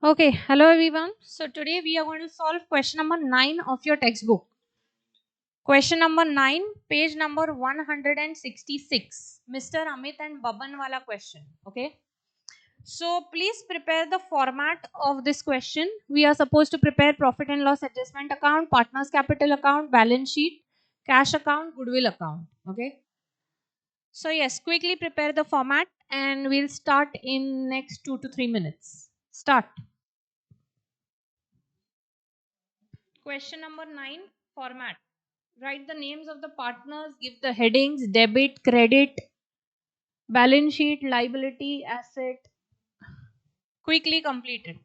Okay, hello everyone. So today we are going to solve question number 9 of your textbook. Question number 9, page number 166. Mr. Amit and Baban wala question. Okay. So please prepare the format of this question. We are supposed to prepare profit and loss adjustment account, partners capital account, balance sheet, cash account, goodwill account. Okay. So yes, quickly prepare the format and we'll start in next 2 to 3 minutes. Start. Question number 9, format. Write the names of the partners, give the headings debit, credit, balance sheet, liability, asset. Quickly complete it.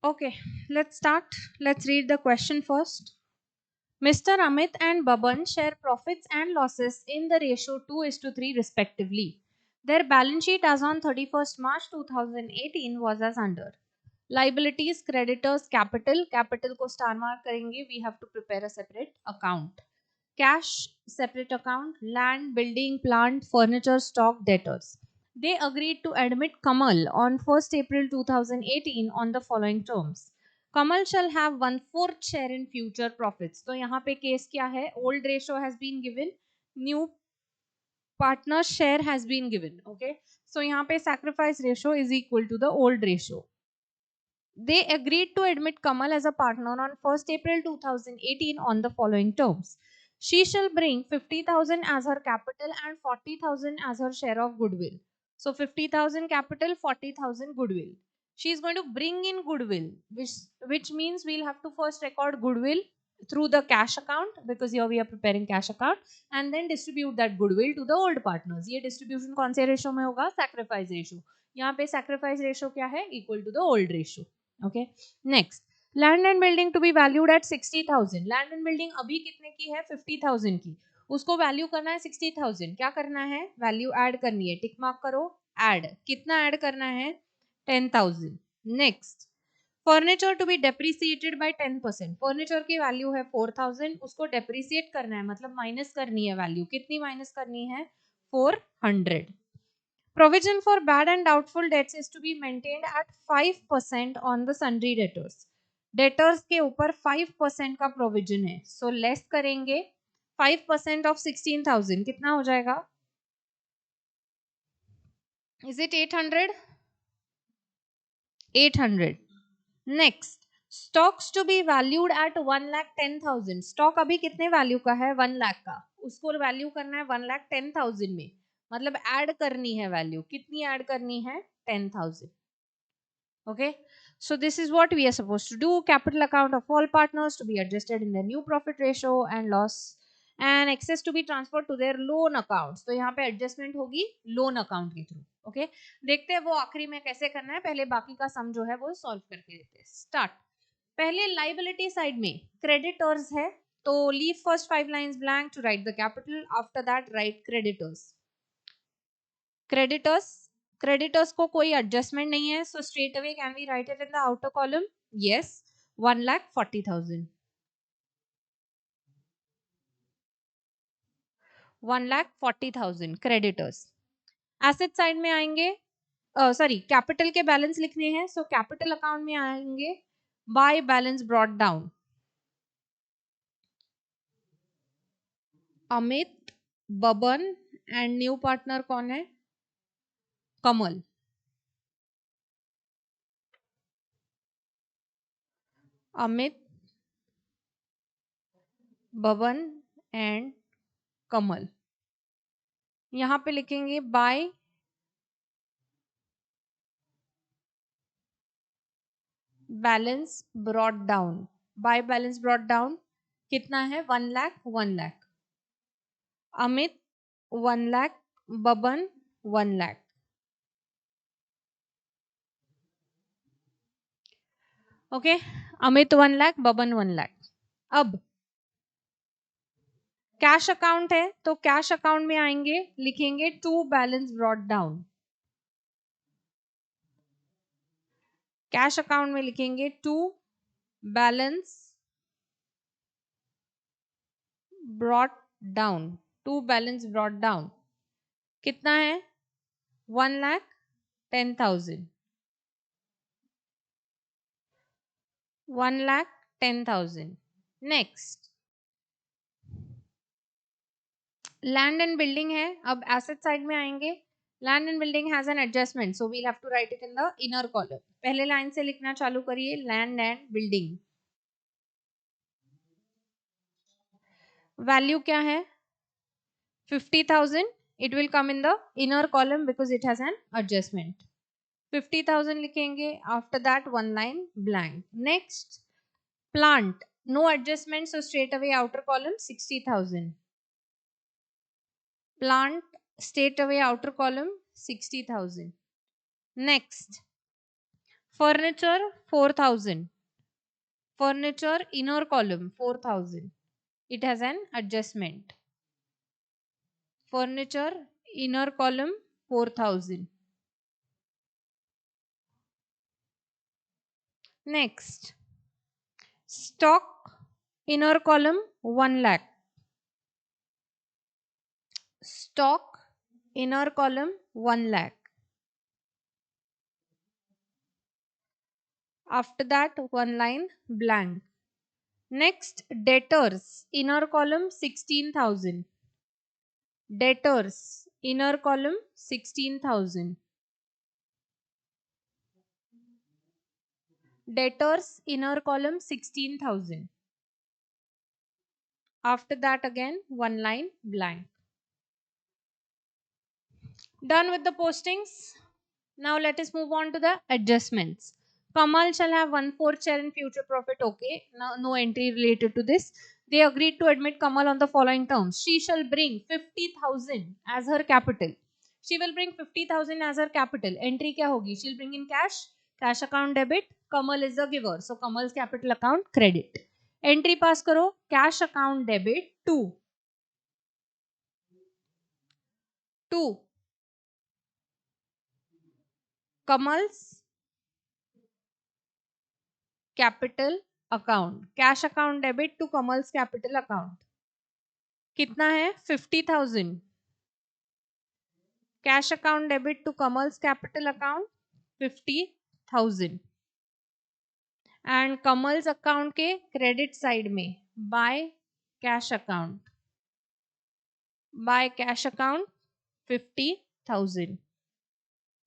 Okay, let's start. Let's read the question first. Mr. Amit and Baban share profits and losses in the ratio 2:3 respectively. Their balance sheet as on 31st March 2018 was as under. Liabilities, creditors, capital. Capital को star mark करेंगे. We have to prepare a separate account. Cash, separate account. Land, building, plant, furniture, stock, debtors. They agreed to admit Kamal on 1st April 2018 on the following terms. Kamal shall have 1/4 share in future profits. तो यहाँ पे case क्या है? Old ratio has been given, new partner share has been given. Okay, so यहाँ पे sacrifice ratio is equal to the old ratio. They agreed to admit Kamal as a partner on 1st April 2018 on the following terms. She shall bring 50,000 as her capital and 40,000 as her share of goodwill. So 50,000 capital, 40,000 goodwill. She is going to bring in goodwill, which means we'll have to first record goodwill through the cash account, because here we are preparing cash account, and then distribute that goodwill to the old partners. ये distribution कौन से ratio में होगा? Sacrifice ratio. यहाँ पे sacrifice ratio क्या है? Equal to the old ratio. Okay, next, land and building to be valued at 60,000. land and building अभी कितने की है? 50,000 की. उसको वैल्यू करना है 60,000. क्या करना है? वैल्यू ऐड करनी है. टिक मार्क करो. ऐड. कितना ऐड करना है? 10,000. Next, furniture to be depreciated by 10%. Furniture की वैल्यू है 4,000. उसको डेप्रिसिएट करना है, मतलब माइनस करनी है वैल्यू. कितनी माइनस करनी है? 400. Provision for bad and doubtful debts is to be maintained at 5% on the sundry debtors. Debtors के ऊपर 5% का provision है. So less करेंगे 5% of 16,000. कितना हो जाएगा? Is it 800? 800. Next, stocks to be valued at 1,10,000. Stock अभी कितने वैल्यू का है? 1 लाख का. उसको वैल्यू करना है 1,10,000 में. मतलब ऐड करनी है वैल्यू. कितनी ऐड करनी है? 10,000. Okay, so this is what we are supposed to do. Capital account of all partners to be adjusted in their new profit ratio and loss, and excess to be transferred to their loan accounts. तो यहाँ पे adjustment होगी loan account के through. Okay, देखते हैं वो आखिरी में कैसे करना है. पहले बाकी का sum जो है वो solve करके देते हैं. Start. पहले liability side में creditors है, तो leave first 5 lines blank to write the capital. After that write creditors. Creditors को कोई adjustment नहीं है, so straight away can we write it in the outer column? Yes, 1,40,000. 1,40,000 creditors. Asset side में आएंगे, sorry, capital के balance लिखने हैं, so capital account में आएंगे by balance brought down. Amit, Baban and new partner कौन है? कमल. अमित, बबन एंड कमल. यहाँ पे लिखेंगे by balance brought down. By balance brought down कितना है? 1 लाख. 1 लाख. अमित 1 लाख, बबन 1 लाख. ओके, अमित 1 लाख, बबन 1 लाख. अब कैश अकाउंट है, तो कैश अकाउंट में आएंगे, लिखेंगे to balance brought down. Cash account में लिखेंगे to balance brought down. To balance brought down कितना है? 1,10,000. 1,10,000. नेक्स्ट, लैंड एंड बिल्डिंग है. अब एसेट साइड में आएंगे. Land and building has an adjustment, so we'll have to write it in the inner column. पहले line से लिखना चालू करिए. लैंड एंड बिल्डिंग वैल्यू क्या है? 50,000. It will come in the inner column because it has an adjustment. 50,000 लिखेंगे. After that 1 line blank. Next, plant no adjustment, so straight away outer column 60,000. Plant straight away outer column 60,000. Next, Furniture 4,000. Furniture inner column 4,000. It has an adjustment. Furniture inner column 4,000. Next, stock inner column 1 lakh. Stock inner column 1 lakh. After that, one line blank. Next, debtors inner column 16,000. Debtors inner column 16,000. Debtors inner column 16,000. After that, again one line blank. Done with the postings. Now let us move on to the adjustments. Kamal shall have 1/4 share in future profit. Okay, now no entry related to this. They agreed to admit Kamal on the following terms. She shall bring 50,000 as her capital. She will bring 50,000 as her capital. Entry क्या होगी? She'll bring in cash. Cash account debit. Kamal is the giver. So Kamal's capital account credit. Entry pass करो. Cash account debit to Kamal's capital account. Cash account debit to Kamal's capital account. कितना है? 50,000. Cash account debit to Kamal's capital account 50,000. And Kamal's account के credit side में by cash account. By cash account 50,000.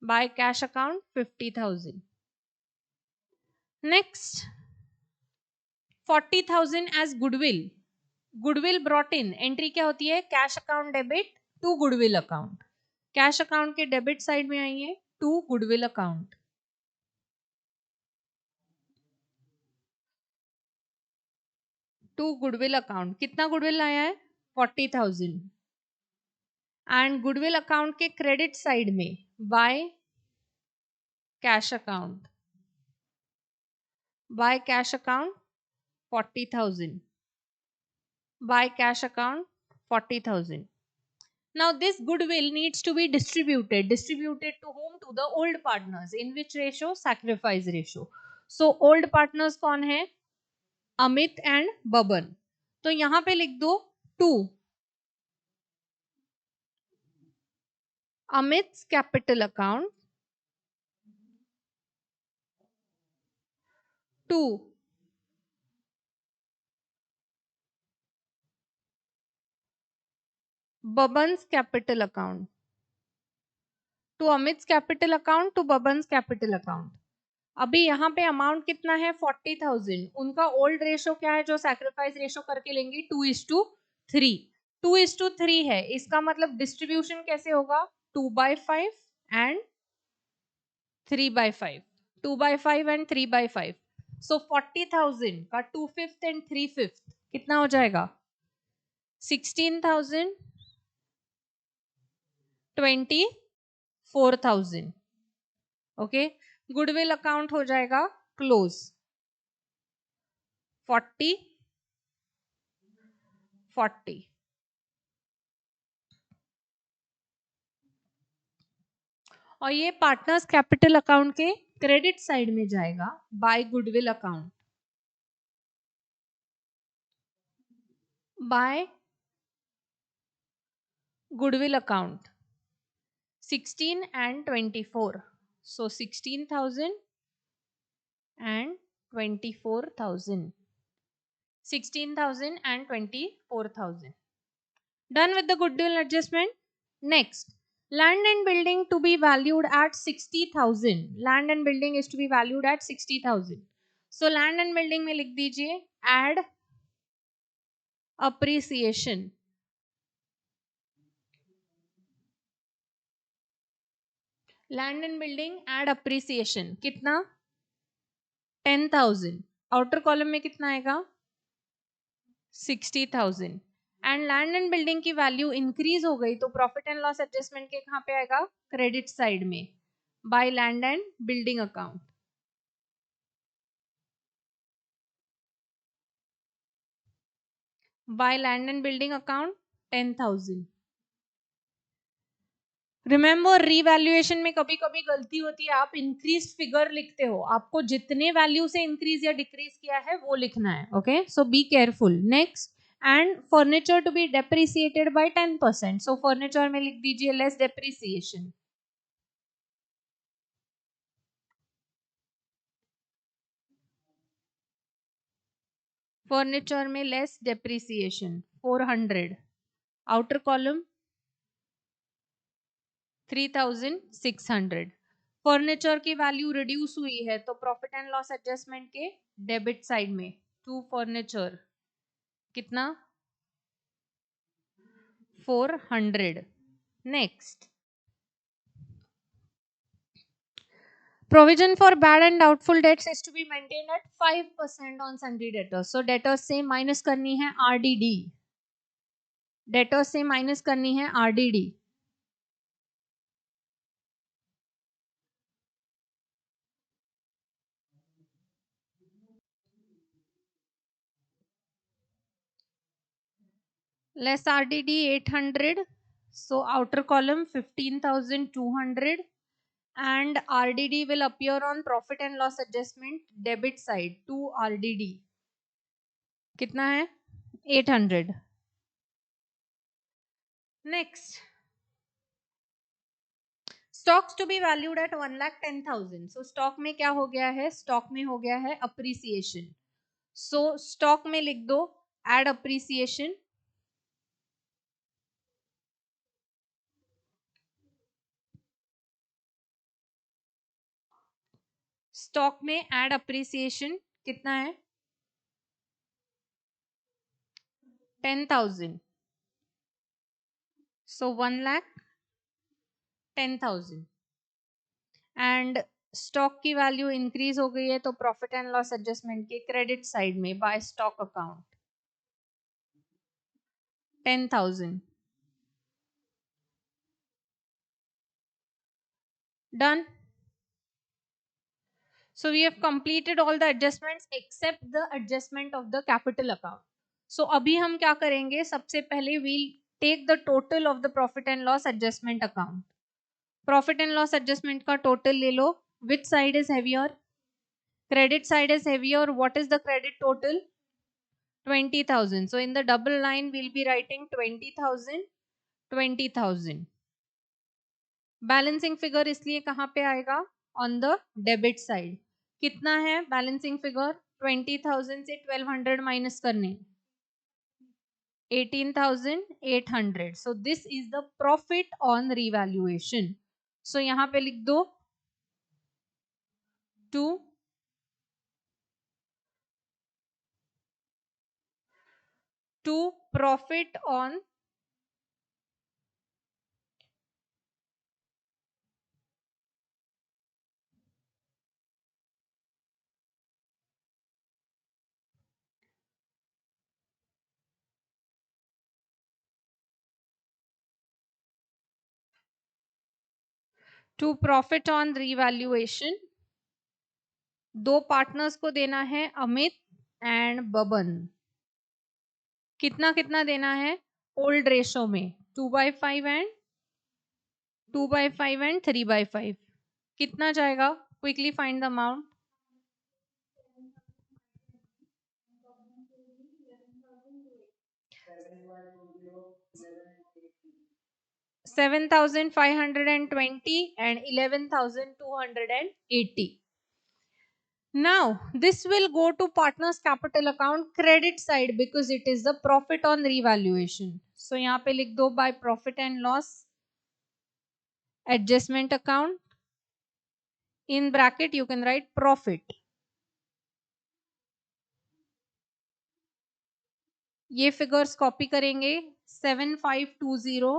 By cash account 50,000. Next, 40,000 as goodwill. Goodwill brought in. Entry क्या होती है? Cash account debit to goodwill account. Cash account के debit side में आइए to goodwill account. To goodwill account. कितना goodwill आया है? 40,000. And goodwill account के credit side में by cash account. By cash account 40,000. By cash account 40,000. Now this goodwill needs to be distributed. Distributed to whom? To the old partners. In which ratio? Sacrifice ratio. So old partners कौन है? Amit and Baban. तो यहां पे लिख दो 2 Amit capital account 2 Baban's capital account. To Amit capital account to Baban's capital account. अभी यहाँ पे अमाउंट कितना है? 40,000. उनका ओल्ड रेशो क्या है जो सैक्रिफाइस रेशो करके लेंगे? 2:3. 2:3 है. इसका मतलब डिस्ट्रीब्यूशन कैसे होगा? 2/5 एंड 3/5. 2/5 एंड 3/5. सो 40,000 का 2/5 एंड 3/5 कितना हो जाएगा? 16,000 24,000. ओके, गुडविल अकाउंट हो जाएगा क्लोज. 40 40. और ये पार्टनर्स कैपिटल अकाउंट के क्रेडिट साइड में जाएगा by goodwill account. By goodwill account 16 and 24. So 16,000 and 24,000. 16,000 and 24,000. Done with the goodwill adjustment. Next, land and building to be valued at 60,000. Land and building is to be valued at 60,000. So land and building में लिख दीजिए add appreciation. Land and building add appreciation कितना? 10,000. Outer column में कितना आएगा? 60,000. And land and building की value increase हो गई तो प्रॉफिट एंड लॉस एडजस्टमेंट के कहाँ पे आएगा? क्रेडिट साइड में by land and building account. By land and building account 10,000. Remember revaluation में कभी कभी गलती होती है, आप इंक्रीज फिगर लिखते हो, आपको जितने वैल्यू से इंक्रीज या डिक्रीज किया है वो लिखना है. Okay, so be careful. Next, and furniture to be depreciated by 10%. So furniture में लिख दीजिए लेस डेप्रिसिएशन. फर्नीचर में less depreciation 400. Outer column 3,600. Furniture की वैल्यू रिड्यूस हुई है तो प्रॉफिट एंड लॉस एडजस्टमेंट के डेबिट साइड में टू फर्नीचर कितना 400. Next, provision for bad and doubtful debts is to be maintained at 5% on sundry debtors. So debtors से minus करनी है RDD. debtors से माइनस करनी है RDD. less RDD 800. So outer column 15,200 and RDD will appear on profit and loss adjustment debit side to RDD. कितना है 800. Next, stocks to be valued at 1,10,000. So stock में क्या हो गया है, stock में हो गया है appreciation. So stock में लिख दो add appreciation. स्टॉक में एड अप्रिसिएशन कितना है 10,000. सो 1,10,000 एंड स्टॉक की वैल्यू इंक्रीज हो गई है तो प्रॉफिट एंड लॉस एडजस्टमेंट के क्रेडिट साइड में by stock account 10,000. Done. So we have completed all the adjustments except the adjustment of the capital account. So अभी हम क्या करेंगे, सबसे पहले we'll take the total of the profit and loss adjustment account. Profit and loss adjustment का total ले लो. Which side is heavier? Credit side is heavier. What is the credit total? 20,000. So in the double line we'll be writing 20,000, 20,000. Balancing figure इसलिए कहाँ पे आएगा? On the debit side. कितना है balancing figure 20,000 से 1,200 minus करने 18,800. So this is the profit on revaluation. सो यहां पे लिख दो 2 profit on to profit on revaluation. दो पार्टनर्स को देना है अमित एंड बबन. कितना कितना देना है ओल्ड रेशो में 2/5 एंड 2/5 एंड 3/5. कितना जाएगा quickly find the amount. 7,520 and 11,280. Now this will go to partners capital account credit side because it is the profit on revaluation. So यहाँ पे लिख दो by profit and loss adjustment account. In bracket you can write profit. ये figures copy करेंगे 7,520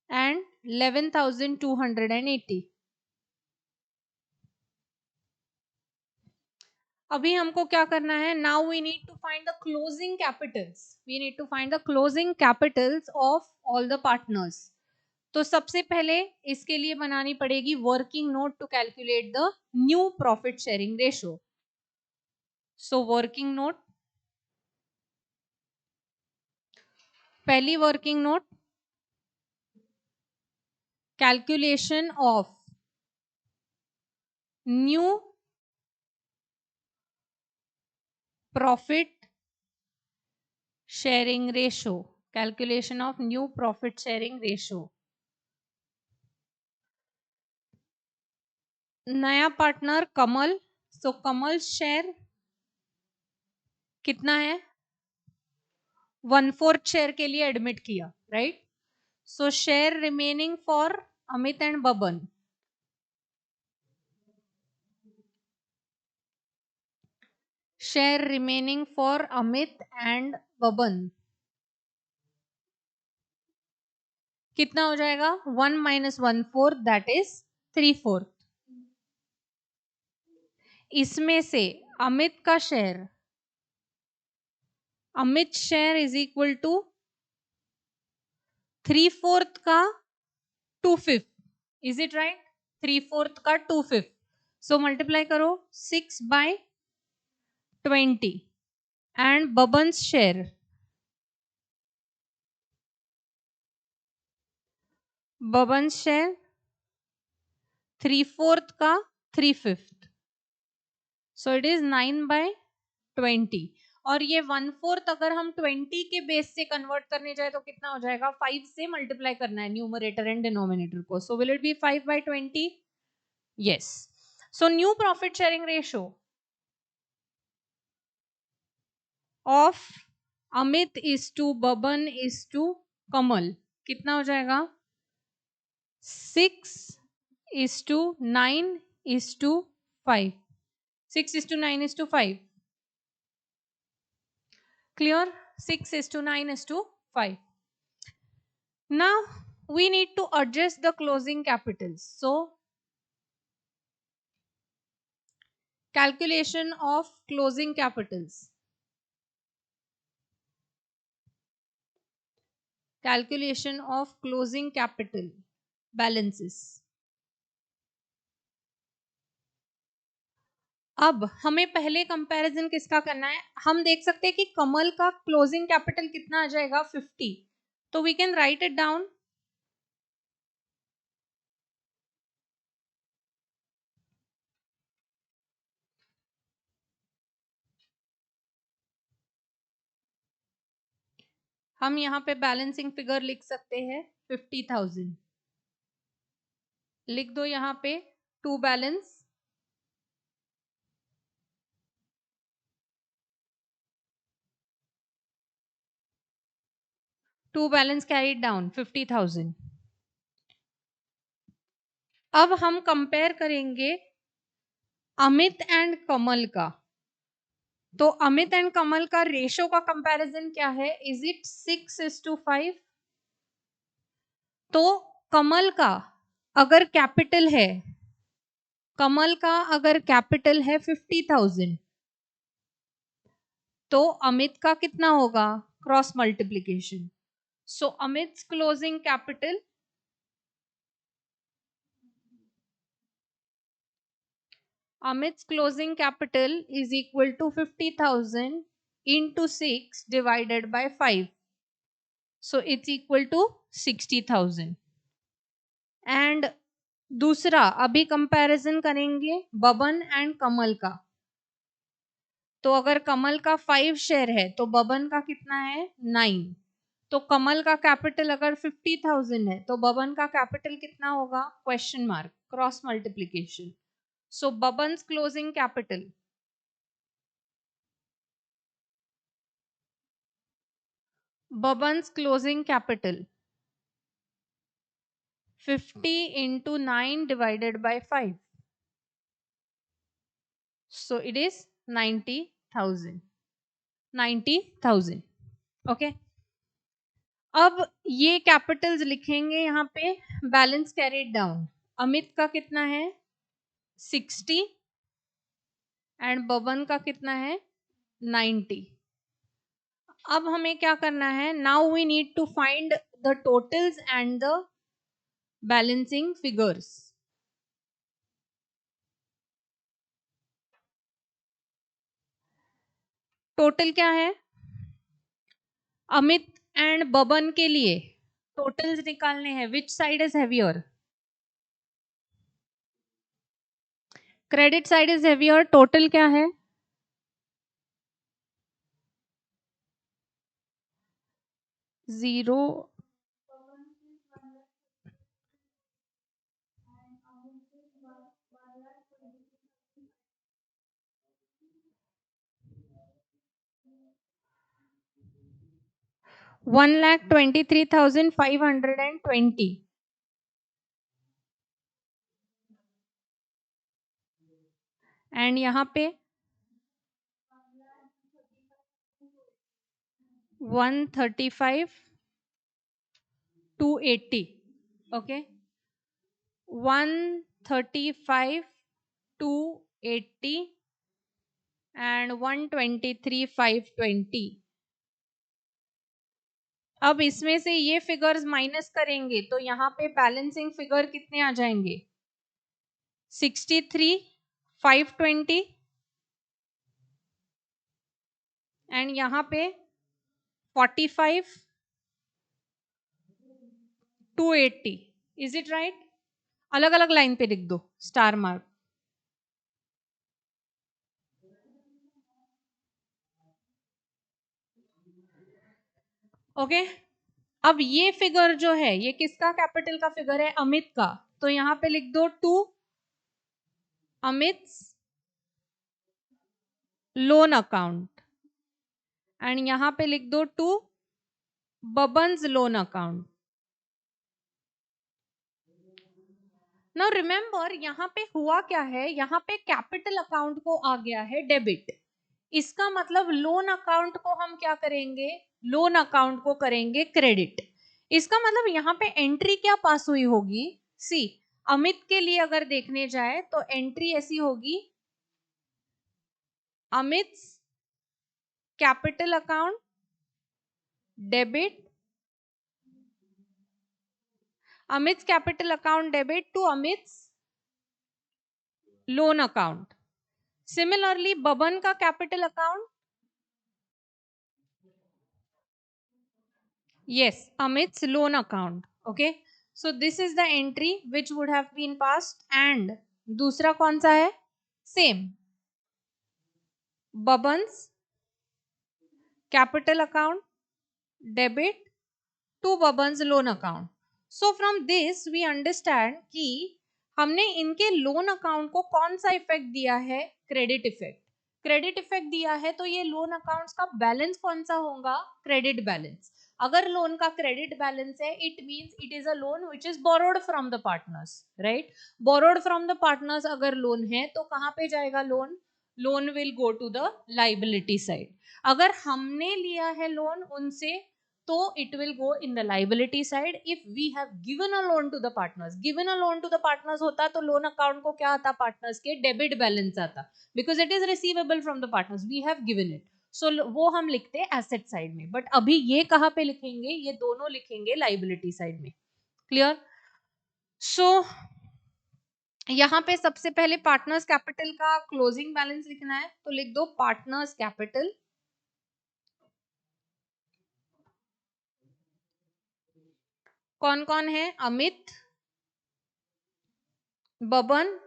and 11,280. अभी हमको क्या करना है, now we need to find the closing capitals. We need to find the closing capitals of all the partners. तो सबसे पहले इसके लिए बनानी पड़ेगी working note to calculate the new profit sharing ratio. So working note पहली working note, calculation of new profit sharing ratio, calculation of new profit sharing ratio. नया partner कमल, सो कमल share कितना है, 1/4 शेयर के लिए एडमिट किया, right. So share remaining for Amit and Baban, share remaining for Amit and Baban कितना हो जाएगा, 1 - 1/4 दैट इज 3/4। इसमें से अमित का share, Amit share is equal to 3/4 का 2/5, इज इट राइट, 3/4 का 2/5। सो मल्टीप्लाई करो 6/20 एंड बबन्स शेयर, बबन्स शेयर 3/4 का 3/5, सो इट इज 9/20। और ये 1/4 अगर हम 20 के बेस से कन्वर्ट करने जाए तो कितना हो जाएगा, 5 से मल्टीप्लाई करना है न्यूमरेटर एंड डिनोमिनेटर को, so will it be 5/20, yes। so new profit sharing ratio of Amit is to Baban is to Kamal कितना हो जाएगा, 6:9:5, 6:9:5, clear, 6:9:5। now we need to adjust the closing capitals, so calculation of closing capitals, calculation of closing capital balances। अब हमें पहले comparison किसका करना है, हम देख सकते हैं कि कमल का क्लोजिंग कैपिटल कितना आ जाएगा, 50, तो we can write it down. हम यहाँ पे बैलेंसिंग फिगर लिख सकते हैं 50,000, लिख दो यहाँ पे to balance, to balance carried down 50,000। अब हम कंपेयर करेंगे अमित एंड कमल का, तो अमित एंड कमल का रेशो का कंपैरिजन क्या है, इज इट 6:5। तो कमल का अगर कैपिटल है, कमल का अगर कैपिटल है 50,000, तो अमित का कितना होगा, cross multiplication, so Amit closing capital, Amit's closing capital is equal to 50,000 into 6 divided by 5. So it's equal to 60,000. And दूसरा अभी कंपैरिजन करेंगे बबन एंड कमल का, तो अगर कमल का 5 शेयर है तो बबन का कितना है, 9। तो कमल का कैपिटल अगर 50,000 है तो बबन का कैपिटल कितना होगा, question mark, cross multiplication. So Baban's closing capital, Baban's closing capital 50 into 9 divided by 5. So it is 90,000. 90,000. Okay. अब ये कैपिटल्स लिखेंगे यहाँ पे, बैलेंस कैरीड डाउन, अमित का कितना है 60 एंड बबन का कितना है 90। अब हमें क्या करना है, now we need to find the totals and the balancing figures. Total क्या है, अमित एंड बबन के लिए टोटल्स निकालने हैं. Which side is heavier? Credit side is heavier. Total क्या है? 0. 1,23,520. एंड यहाँ पे 135,280. Okay, 135,280 and 123,520. अब इसमें से ये फिगर्स माइनस करेंगे तो यहाँ पे बैलेंसिंग फिगर कितने आ जाएंगे? 63,520 एंड यहाँ पे 45,280. Is it right? अलग अलग लाइन पे लिख दो स्टार मार्क. ओके, अब ये फिगर जो है ये किसका कैपिटल का फिगर है? अमित का. तो यहाँ पे लिख दो to Amit loan account and यहाँ पे लिख दो to Baban's loan account. Now remember यहाँ पे हुआ क्या है, यहाँ पे कैपिटल अकाउंट को आ गया है डेबिट. इसका मतलब लोन अकाउंट को हम क्या करेंगे? लोन अकाउंट को करेंगे क्रेडिट. इसका मतलब यहाँ पे एंट्री क्या पास हुई होगी? सी, अमित के लिए अगर देखने जाए तो एंट्री ऐसी होगी, Amit capital account debit, Amit capital account debit to Amit loan account. Similarly Baban का capital account, yes, Amit's loan account. Okay, so this is the entry which would have been passed. And दूसरा कौन सा है? Same, Baban's capital account debit to Baban's loan account. So from this we understand कि हमने इनके loan account को कौन सा इफेक्ट दिया है? Credit effect. क्रेडिट इफेक्ट दिया है तो ये लोन अकाउंट्स का बैलेंस कौन सा होगा? Credit balance. अगर लोन का क्रेडिट बैलेंस है, it means it is a loan which is borrowed from the partners, right? Borrowed from the partners अगर लोन है तो कहां पे जाएगा loan? Loan will go to the liability side. अगर हमने लिया है लोन उनसे तो it will go in the liability side. If we have given a loan to the partners, given a loan to the partners होता तो loan account को क्या आता? पार्टनर्स के डेबिट बैलेंस आता, because it is receivable from the partners, we have given it. So वो हम लिखते हैं एसेट साइड में. बट अभी ये कहाँ पे लिखेंगे? ये दोनों लिखेंगे लाइबिलिटी साइड में. क्लियर? सो यहाँ पे सबसे पहले पार्टनर्स कैपिटल का क्लोजिंग बैलेंस लिखना है तो लिख दो पार्टनर्स कैपिटल. कौन कौन है? अमित, बबन,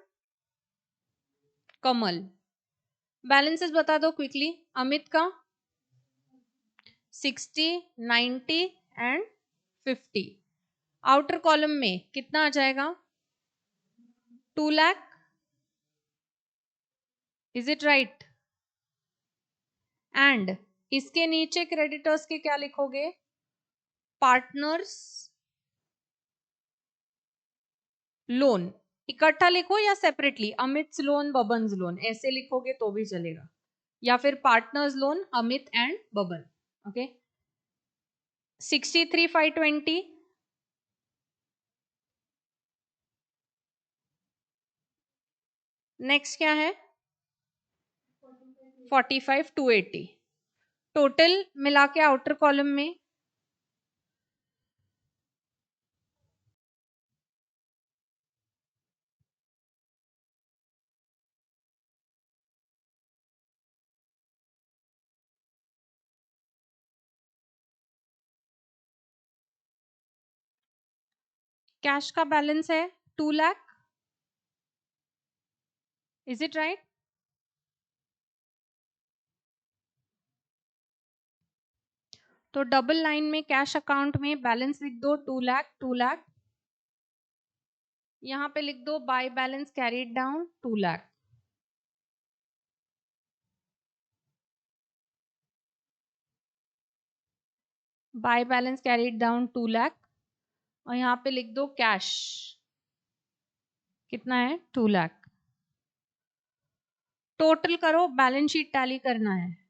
कमल. बैलेंसेस बता दो क्विकली. अमित का 60, 90 एंड 50. आउटर कॉलम में कितना आ जाएगा? 2 lakh. Is it right? And इसके नीचे क्रेडिटर्स के क्या लिखोगे? Partners loan. इकट्ठा लिखो या सेपरेटली? अमित लोन, बबन्स लोन ऐसे लिखोगे तो भी चलेगा, या फिर partners loan Amit and Baban. Okay, 63,520. Next क्या है? 45,280. टोटल मिला के आउटर कॉलम में कैश का बैलेंस है 2 लाख, इज इट राइट? तो डबल लाइन में कैश अकाउंट में बैलेंस लिख दो 2 लाख 2 लाख, यहां पे लिख दो by balance carried down 2 lakh. By balance carried down 2 lakh और यहाँ पे लिख दो कैश कितना है 2 लाख। टोटल करो, बैलेंस शीट टैली करना है।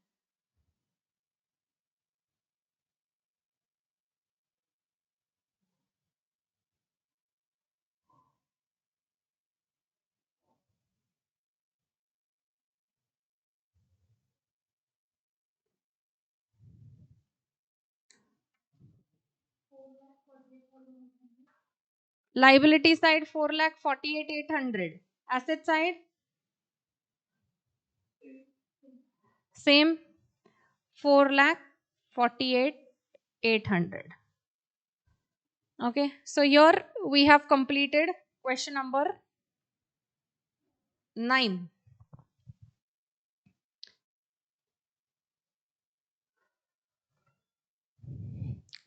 Liability side 4,48,800, asset side same 4,48,800. Okay, so here we have completed question number 9.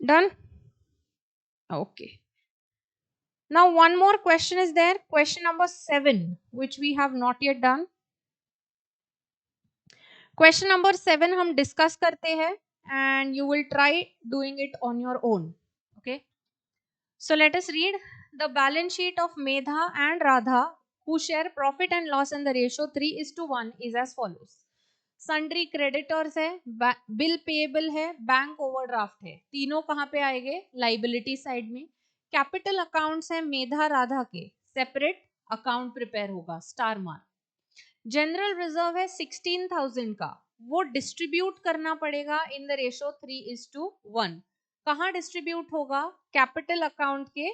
Done? Okay. Now one more question is there, question number 7, which we have not yet done. Question number 7 हम discuss करते हैं and you will try doing it on your own. Okay. So let us read the balance sheet of Medha and Radha who share profit and loss in the ratio 3:1 is as follows. Sundry creditors है, bill payable है, bank overdraft है, तीनों कहाँ पे आएंगे? Liability side में. Capital accounts है मेधा राधा के, separate account prepare होगा, star mark. जनरल रिजर्व है 16,000 का, वो डिस्ट्रीब्यूट करना पड़ेगा इन द रेशो 3:1. कहाँ डिस्ट्रीब्यूट होगा? कैपिटल अकाउंट के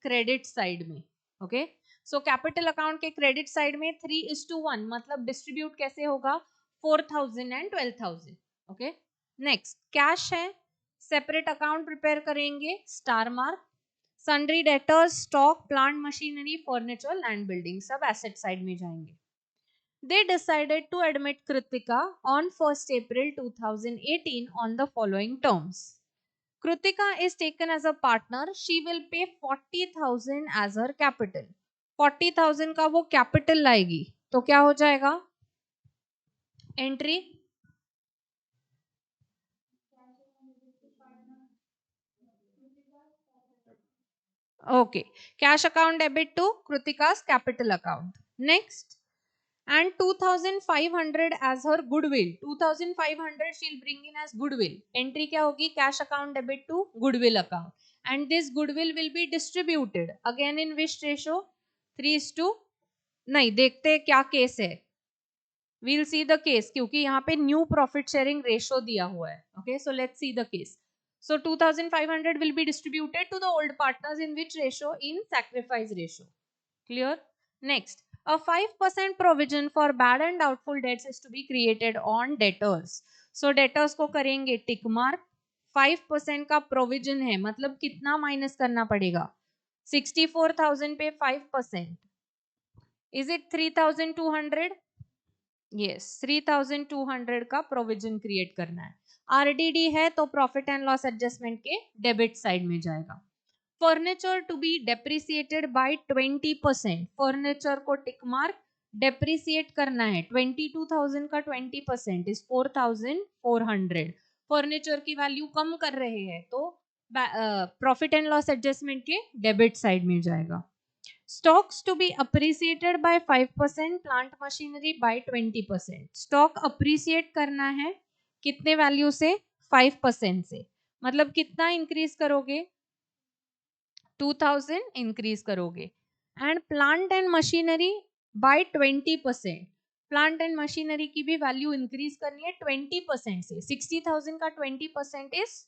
क्रेडिट साइड में. ओके, सो कैपिटल अकाउंट के क्रेडिट साइड में 3:1, मतलब डिस्ट्रीब्यूट कैसे होगा? 4,000 एंड 12,000. ओके, नेक्स्ट कैश है, सेपरेट अकाउंट प्रिपेयर करेंगे, star mark. Sundry debtors, stock, plant machinery, furniture, land building सब एसेट साइड में जाएंगे. They decided to admit Kritika on 1st April 2018 on the following terms. Kritika is taken as a partner. She will pay 40,000 as her capital. 40,000 का वो capital लाएगी, तो क्या हो जाएगा? Entry okay, cash account debit to Kritika's capital account. Next, and 2,500 as her goodwill. 2,500 she'll bring in as goodwill. Entry क्या होगी? Cash account debit to goodwill account. And this goodwill will be distributed again in which ratio? 3:, नहीं देखते क्या case है. We'll see the case क्योंकि यहाँ पे new profit sharing ratio दिया हुआ है. Okay, so let's see the case. So 2,500 will be distributed to the old partners in which ratio? In sacrifice ratio. Clear? Next, a 5% provision for bad and doubtful debts is to be created on debtors. So debtors को करेंगे tick mark. 5% का provision है, मतलब कितना minus करना पड़ेगा? 64,000 पे 5%. Is it 3,200? Yes, 3,200 का provision create करना है. RDD है तो profit and loss adjustment के debit side में जाएगा. Furniture to be depreciated by 20%. Furniture को टिक मार्क, डेप्रिसिएट करना है. 22,000 का 20% इज 4,400. फर्नीचर की वैल्यू कम कर रहे हैं तो प्रॉफिट एंड लॉस एडजस्टमेंट के डेबिट साइड में जाएगा. Stocks to be appreciated by 5%, plant machinery by 20%. Stock appreciate करना है कितने वैल्यू से? 5% से. मतलब कितना इंक्रीज करोगे? 2,000 इंक्रीज करोगे. And plant and machinery by 20%. Plant and machinery की भी वैल्यू इंक्रीज करनी है 20% से. 60,000 का 20% इज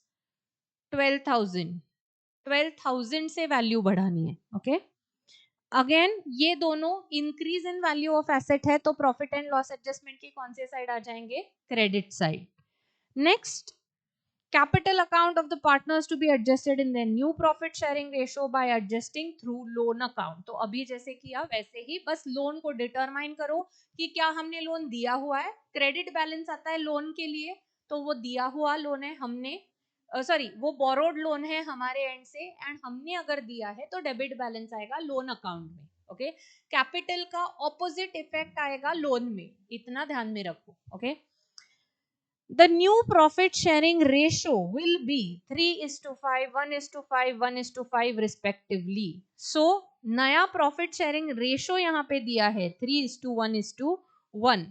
12,000. 12,000 से वैल्यू बढ़ानी है. ओके, अगेन ये दोनों increase in value of asset है तो प्रॉफिट एंड लॉस एडजस्टमेंट के कौन से साइड आ जाएंगे? Credit side. Next, capital account of the partners to be adjusted in their new profit sharing ratio by adjusting through loan account. तो अभी जैसे किया वैसे ही बस लोन को डिटरमाइन करो कि क्या हमने लोन दिया हुआ है, क्रेडिट बैलेंस आता है लोन के लिए, तो वो दिया हुआ लोन है, हमने सॉरी वो बोरोड लोन है हमारे एंड से, एंड हमने अगर दिया है तो डेबिट बैलेंस आएगा लोन अकाउंट में. ओके, कैपिटल का ऑपोजिट इफेक्ट आएगा लोन में, इतना ध्यान में रखो. Okay, the new profit sharing ratio will be 3:5, 1:5, 1:5 respectively. So नया प्रॉफिट शेयरिंग रेशो यहाँ पे दिया है 3:1:1.